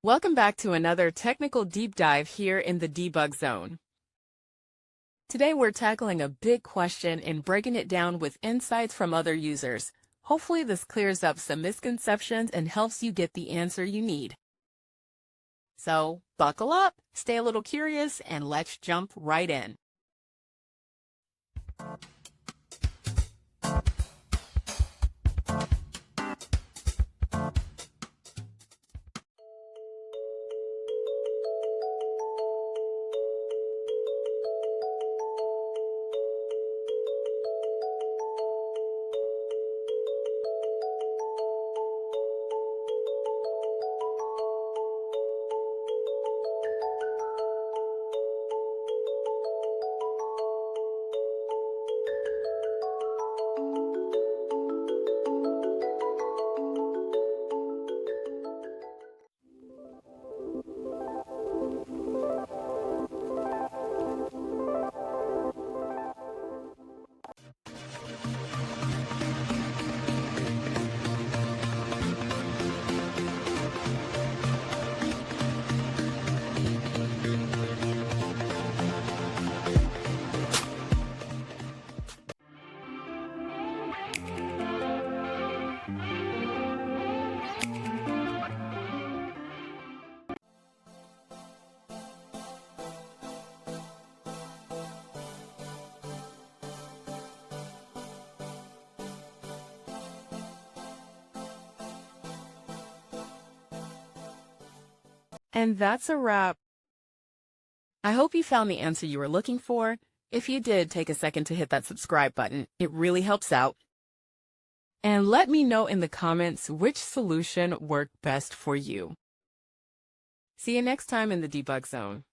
Welcome back to another technical deep dive here in the debug zone. Today we're tackling a big question and breaking it down with insights from other users. Hopefully this clears up some misconceptions and helps you get the answer you need. So buckle up, stay a little curious, and let's jump right in. And that's a wrap. I hope you found the answer you were looking for. If you did, take a second to hit that subscribe button. It really helps out. And let me know in the comments which solution worked best for you. See you next time in the debug zone.